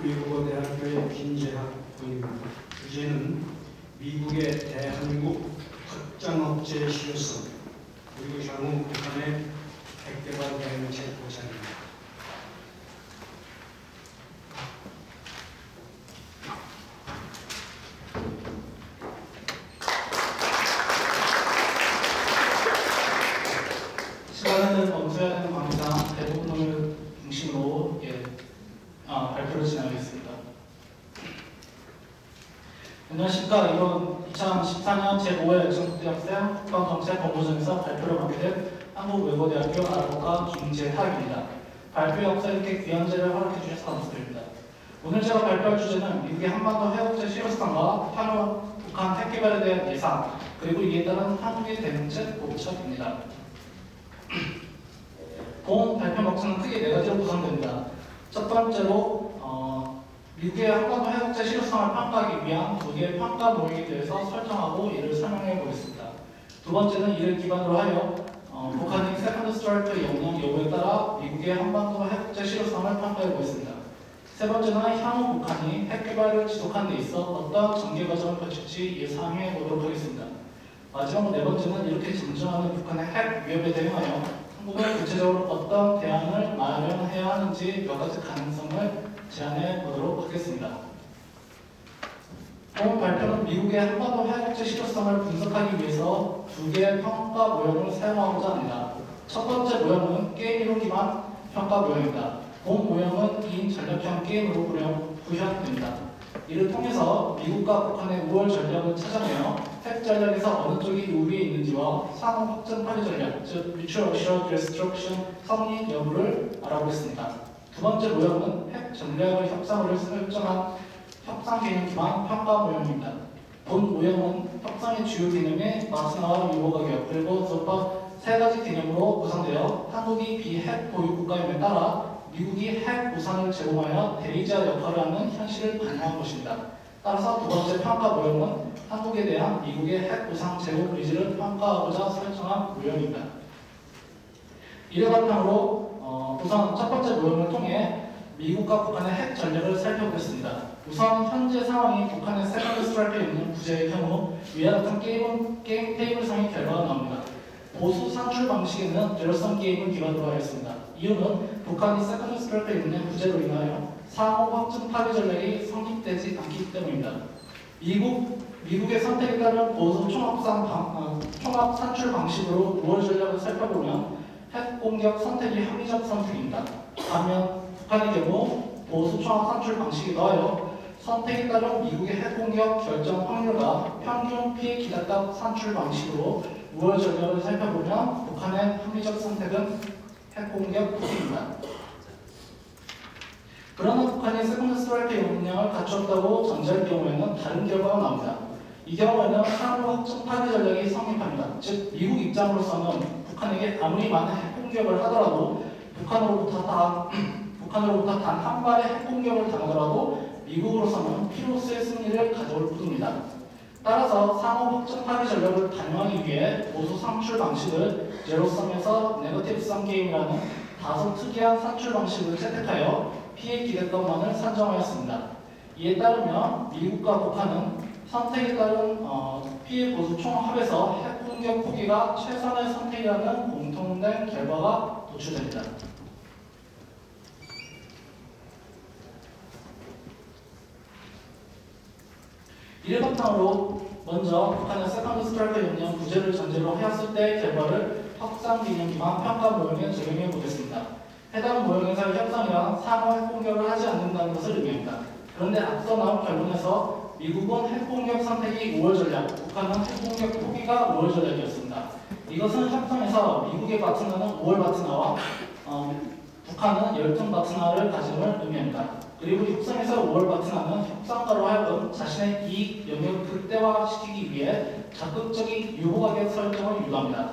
한국외국어대학교의 김재학 부입니다. 주제는 미국의 대한민국 확장억제의 실효성 그리고 향후 북한의 핵개발 대응책 보장입니다. 시간에는 검토해야 되는 관계상 대부분을 중심으로 발표를 진행하겠습니다. 안녕하십니까. 이번 2014년 제5회 전국대학생 국방정책본부전에서 발표를 맡게 된 한국외국어대학교 아랍어과 김재학입니다. 발표 역사 이렇게 귀한 자리를 허락해 주셔서 감사드립니다. 오늘 제가 발표할 주제는 미국의 한반도 해독제 실효성과 향후 북한 핵개발에 대한 예상, 그리고 이에 따른 한국의 대응책 보고책입니다. 본 발표 목표는 크게 네 가지로 구성됩니다. 첫 번째로 미국의 한반도 해독제 실효성을 평가하기 위한 두 개의 평가 모형에 대해서 설정하고 이를 설명해 보겠습니다. 두 번째는 이를 기반으로 하여 북한의 세컨드 스트라이크 역량 여부에 따라 미국의 한반도 해독제 실효성을 평가해 보겠습니다. 세 번째는 향후 북한이 핵개발을 지속하는 데 있어 어떤 전개 과정을 거칠지 예상해 보도록 하겠습니다. 마지막 네 번째는 이렇게 진정하는 북한의 핵 위협에 대응하여 한국은 구체적으로 어떤 대안을 마련해야 하는지 몇 가지 가능성을 제안해 보도록 하겠습니다. 본 발표는 미국의 한반도 해독제 실효성을 분석하기 위해서 두 개의 평가 모형을 사용하고자 합니다. 첫 번째 모형은 게임으로 기반 평가 모형입니다. 본 모형은 2인 전략형 게임으로 구현됩니다. 이를 통해서 미국과 북한의 우월 전략을 찾아내어 핵 전략에서 어느 쪽이 우위에 있는지와 상호 확전 파괴 전략, 즉 Mutual Assured Destruction 성립 여부를 알아보겠습니다. 두 번째 모형은 핵 전략의 협상을 설정한 협상 개념 기반 평가 모형입니다. 본 모형은 협상의 주요 개념의 마스나와 유보 가격 그리고 조법 세 가지 개념으로 구성되어 한국이 비핵 보유 국가임에 따라 미국이 핵 우산을 제공하여 대리자 역할을 하는 현실을 반영한 것입니다. 따라서 두 번째 평가 모형은 한국에 대한 미국의 핵 우산 제공 의지를 평가하고자 설정한 모형입니다. 이를 바탕으로 우선 첫 번째 모형을 통해 미국과 북한의 핵 전략을 살펴보겠습니다. 우선 현재 상황이 북한의 세컨드 스트라이크에 있는 부재의 경우 위와 같은 게임 테이블상의 결과가 나옵니다. 보수 산출 방식에는 제로섬 게임을 기반으로 하였습니다. 이유는 북한이 세컨드 스트라이크에 있는 부재로 인하여 상호 확증 파괴 전략이 성립되지 않기 때문입니다. 미국의 선택에 따른 보수 총합 산출 방식으로 우월 전략을 살펴보면 핵 공격 선택이 합리적 선택입니다. 반면 북한의 경우 보수 총합 산출 방식에 더하여 선택에 따른 미국의 핵 공격 결정 확률과 평균 피해 기대값 산출 방식으로 우월 전략을 살펴보면 북한의 합리적 선택은 핵 공격 포기입니다. 그러나 북한이 세컨드 스트라이크 역량을 갖췄다고 전제할 경우에는 다른 결과가 나옵니다. 이 경우에는 상호 확정 파괴 전략이 성립합니다. 즉 미국 입장으로서는 북한에게 아무리 많은 핵 공격을 하더라도 북한으로부터 단 한 발의 핵 공격을 당하더라도 미국으로서는 피로스의 승리를 가져올 뿐입니다. 따라서 상호 확정 파괴 전략을 반영하기 위해 보수 산출 방식을 제로섬에서 네거티브섬 게임이라는 다소 특이한 산출 방식을 채택하여 피해 기대값만을 산정하였습니다. 이에 따르면 미국과 북한은 선택에 따른 피해 보수 총합에서 핵 공격 포기가 최선의 선택이라는 공통된 결과가 도출됩니다. 이를 바탕으로 먼저 북한의 세컨드 스트라이크 역량 부재를 전제로 하였을 때의 결과를 협상 기능 기반 평가 모형에 적용해 보겠습니다. 해당 모형에서의 협상이란 상호 핵 공격을 하지 않는다는 것을 의미합니다. 그런데 앞서 나온 결론에서 미국은 핵공격 선택이 우월 전략, 북한은 핵공격 포기가 우월 전략이었습니다. 이것은 협상에서 미국의 파트너는 우월 파트너와 북한은 열등 파트너를 가짐을 의미합니다. 그리고 협상에서 우월 파트너는 협상가로 하여금 자신의 이익 영역을 극대화시키기 위해 적극적인 유보가격 설정을 유도합니다.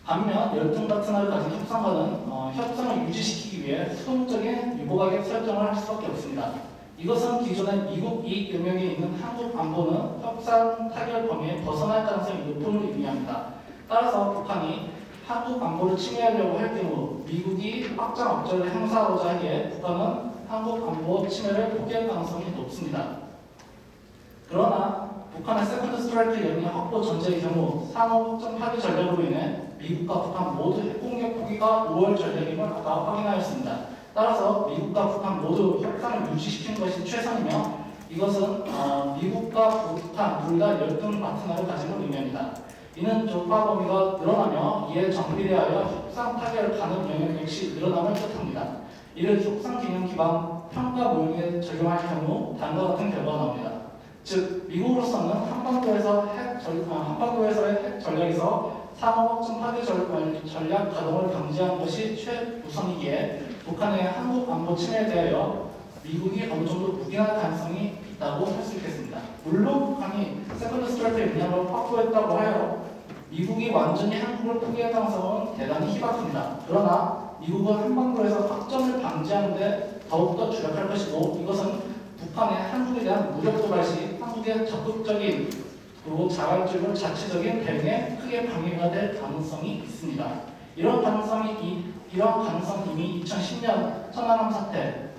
반면 열등 파트너를 가진 협상가는 협상을 유지시키기 위해 수동적인 유보가격 설정을 할 수밖에 없습니다. 이것은 기존의 미국 이익 영역에 있는 한국 안보는 협상 타결 범위에 벗어날 가능성이 높음을 의미합니다. 따라서 북한이 한국 안보를 침해하려고 할 경우 미국이 확장 억제를 행사하고자 하기에 북한은 한국 안보 침해를 포기할 가능성이 높습니다. 그러나 북한의 세컨드 스트라이크 영역 확보 전제의 경우 상호 확정 파기 전략으로 인해 미국과 북한 모두 핵공격 포기가 5월 전략임을 아까 확인하였습니다. 따라서 미국과 북한 모두 협상을 유지시키는 것이 최선이며 이것은 미국과 북한 둘 다 열등 파트너를 가지는 의미입니다. 이는 조파 범위가 늘어나며 이에 정비례하여 협상 타결을 가는 영역 역시 늘어남을 뜻합니다. 이를 협상 기능 기반 평가 모형에 적용할 경우 다음과 같은 결과가 나옵니다. 즉 미국으로서는 한반도에서의 핵 전략에서 상호 확정 파괴 전략 가동을 방지하는 것이 최우선이기에 북한의 한국 안보 침해에 대하여 미국이 어느 정도 묵인할 가능성이 있다고 할 수 있겠습니다. 물론 북한이 세컨드 스트라이크 역량을 확보했다고 하여 미국이 완전히 한국을 포기할 가능성은 대단히 희박합니다. 그러나 미국은 한반도에서 확전을 방지하는 데 더욱더 주력할 것이고 이것은 북한의 한국에 대한 무력 도발 시 한국의 적극적인 그리고 자발적이고 자체적인 대응에 크게 방해가 될 가능성이 있습니다. 이런 가능성이 이미 2010년 천안함 사태,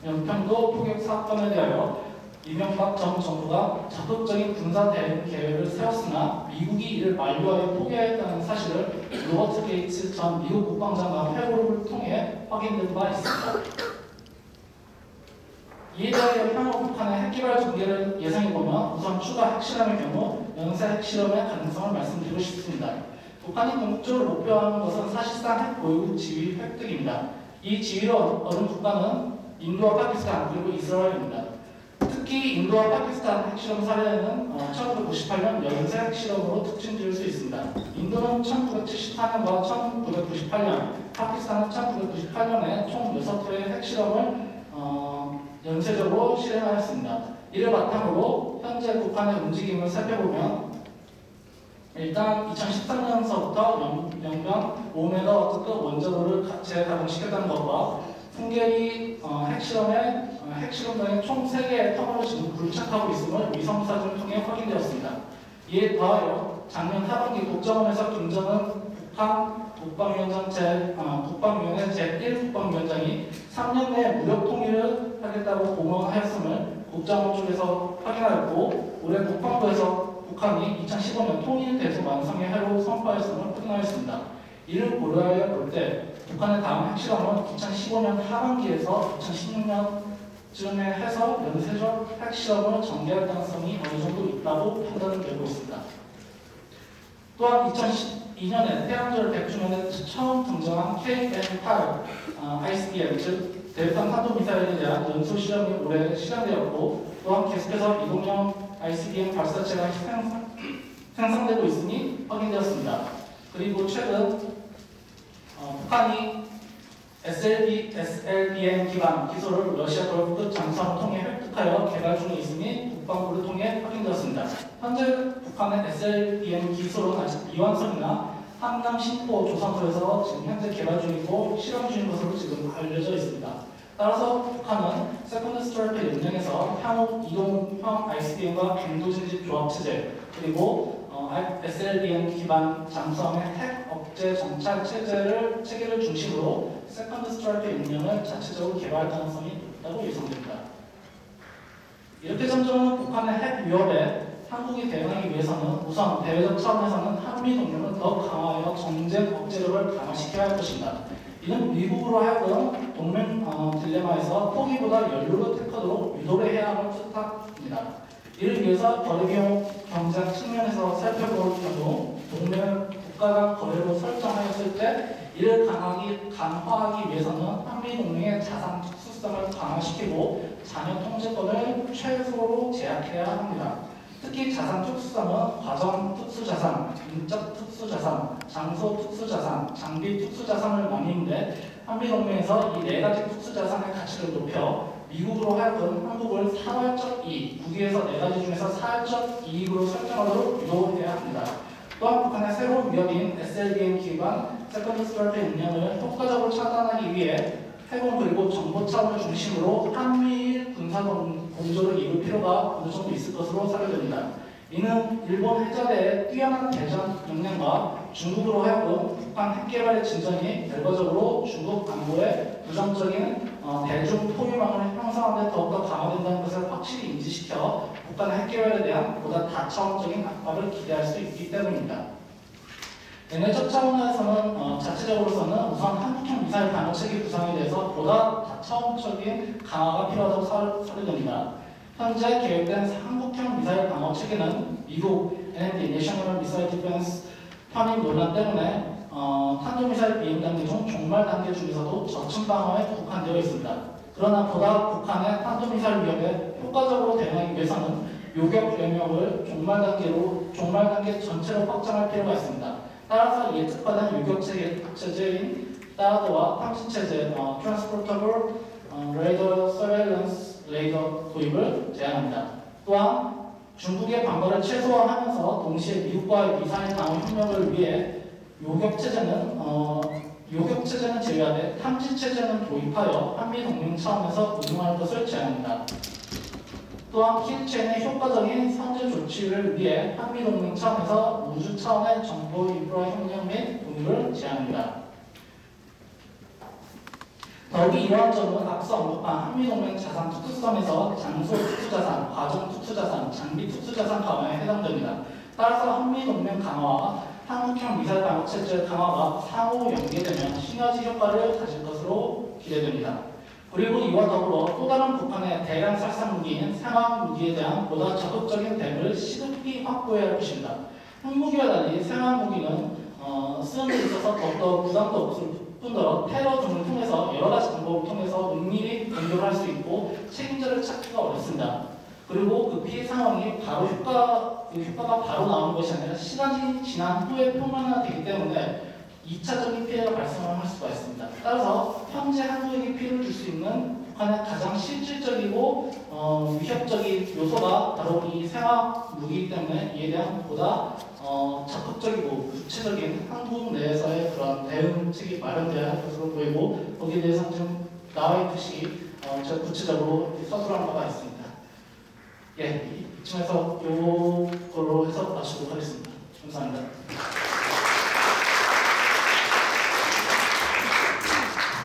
영평도 포격 사건에 대하여 이명박 전 정부가 적극적인 군사 대응 계획을 세웠으나 미국이 이를 만료하여 포기했다는 사실을 로버트 게이츠 전 미국 국방장관 회고록을 통해 확인된 바 있습니다. 이에 대하여 향후 북한의 핵개발 전개를 예상해보면 우선 추가 핵실험의 경우 연쇄 핵실험의 가능성을 말씀드리고 싶습니다. 북한이 궁극적으로 목표하는 것은 사실상 핵 보유 지위 획득입니다. 이 지위를 얻은 국가는 인도와 파키스탄 그리고 이스라엘입니다. 특히 인도와 파키스탄 핵실험 사례는 1998년 연쇄 핵실험으로 특징 지을 수 있습니다. 인도는 1974년과 1998년, 파키스탄은 1998년에 총 6회의 핵실험을 연쇄적으로 실행하였습니다. 이를 바탕으로 현재 북한의 움직임을 살펴보면 일단 2013년서부터 연간 5메가와트급 원자로를 재가동시켰다는 것과 풍계리 핵실험장에 총 3개의 터널을 지금 불착하고 있음을 위성사진을 통해 확인되었습니다. 이에 더하여 작년 하반기 국정원에서 김정은 북한 국방위원회 제1국방위원장이 3년 내에 무력 통일을 하겠다고 공언하였음을 국정원 쪽에서 확인하였고 올해 국방부에서 북한이 2015년 통일 대소 완성의 해로 선포하였음을 확인하였습니다. 이를 고려하여 볼 때 북한의 다음 핵실험은 2015년 하반기에서 2016년쯤에 해서 연쇄적 핵실험을 전개할 가능성이 어느 정도 있다고 판단을 되고 있습니다. 또한 2012년에 태양절 100주년에 처음 등장한 KN-8 ICBM, 즉 대륙간 탄도미사일에 대한 연소 실험이 올해 시작되었고 또한 계속해서 이동형 ICBM 발사체가 생성되고 있으니 확인되었습니다. 그리고 최근 북한이 SLBM 기반 기술을 러시아 골프급 잠수함을 통해 획득하여 개발 중에 있으니 국방부를 통해 확인되었습니다. 현재 북한의 SLBM 기술은 아직 미완성이나 함남 신포 조선소에서 지금 현재 개발 중이고 실험 중인 것으로 지금 알려져 있습니다. 따라서 북한은 세컨드 스트라이크 역량에서 향후 이동형 ICBM과 빈도진집 조합체제 그리고 SLBM 기반 잠수함의 핵 억제 정찰 체계를 중심으로 세컨드 스트라이크 역량을 자체적으로 개발할 가능성이 높다고 예상됩니다. 이렇게 점점 북한의 핵 위협에 한국이 대응하기 위해서는 우선 대외적 차원에서는 한미 동맹을 더욱 강화하여 정쟁 억제력을 강화시켜야 할 것입니다. 이는 미국으로 하여금 동맹 딜레마에서 포기보다 연료를 택하도록 유도를 해야 함을 뜻합니다. 이를 위해서 거래 비용 경쟁 측면에서 살펴볼 경우 동맹 국가 간 거래로 설정하였을 때 이를 강화하기 위해서는 한미 동맹의 자산 특수성을 강화시키고 자녀 통제권을 최소로 제약해야 합니다. 특히 자산 특수성은 과정 특수자산, 인적 특수자산, 장소 특수자산, 장비 특수자산을 나뉘는데 한미동맹에서 이 4가지 특수자산의 가치를 높여 미국으로 하여금 한국을 사활적 이익, 국위에서 4가지 중에서 사활적 이익으로 설정하도록 유도해야 합니다. 또한 북한의 새로운 위협인 SLBM 기반 세컨드 스트라이크 역량을 효과적으로 차단하기 위해 해군 그리고 정보 차원을 중심으로 한미일 군사 공조를 이룰 필요가 어느 정도 있을 것으로 사료됩니다. 이는 일본 해저대의 뛰어난 대전 역량과 중국으로 하여금 북한 핵개발의 진전이 결과적으로 중국 안보에 부정적인 대중 포유망을 형성하는 데 더욱더 강화된다는 것을 확실히 인지시켜 북한의 핵개발에 대한 보다 다차원적인 압박을 기대할 수 있기 때문입니다. 내내적 차원에서는 자체적으로서는 우선 한국형 미사일 방어 체계 구상에 대해서 보다 다차원적인 강화가 필요하다고 사료됩니다. 현재 계획된 한국형 미사일 방어 체계는 미국 NMD (National Missile Defense) 편입 논란 때문에 탄도미사일 비행 단계 중 종말 단계 중에서도 저층 방어에 국한되어 있습니다. 그러나 보다 북한의 탄도미사일 위협에 효과적으로 대응하기 위해서는 요격 영역을 종말 단계 전체로 확장할 필요가 있습니다. 따라서 예측받은 요격 체제인 따라도와 탐지 체제 (Transportable Radar Surveillance) 레이더 도입을 제안합니다. 또한 중국의 반발을 최소화하면서 동시에 미국과의 미사일 방어 협력을 위해 요격 체제는 제외하되 탐지 체제는 도입하여 한미 동맹 차원에서 운용할 것을 제안합니다. 또한 키루체인의 효과적인 선제 조치를 위해 한미 동맹 차원에서 우주 차원의 정보 인프라 협력 및 공유를 제안합니다. 더욱이 이러한 점은 앞서 언급한 한미동맹 자산 특수성에서 장소 특수자산, 과정 특수자산, 장비 특수자산 강화에 해당됩니다. 따라서 한미동맹 강화와 한국형 미사일 방어 체제 강화가 상호 연계되면 시너지 효과를 가질 것으로 기대됩니다. 그리고 이와 더불어 또 다른 북한의 대량 살상 무기인 생화학 무기에 대한 보다 적극적인 대응을 시급히 확보해야 할 것입니다. 핵무기와 달리 생화학 무기는 쓰는 데 있어서 더욱더 부담도 없을 뿐더러 테러 등을 통해서 여러 가지 방법을 통해서 은밀히 공격을 할 수 있고 책임자를 찾기가 어렵습니다. 그리고 그 피해 상황이 바로 효과가 바로 나오는 것이 아니라 시간이 지난 후에 표면화되기 때문에 2차적인 피해가 발생할 수가 있습니다. 따라서 현재 한국에게 피해를 줄 수 있는 북한의 가장 실질적이고 위협적인 요소가 바로 이 생화학 무기이기 때문에 이에 대한 보다 적극적이고 구체적인 한국 내에서의 그런 대응책이 마련되어야 할 것으로 보이고 거기에 대해서 좀 나와 있듯이 제가 구체적으로 서술한 바가 있습니다. 예, 이쯤에서 요걸로 해서 마치도록 하겠습니다. 감사합니다.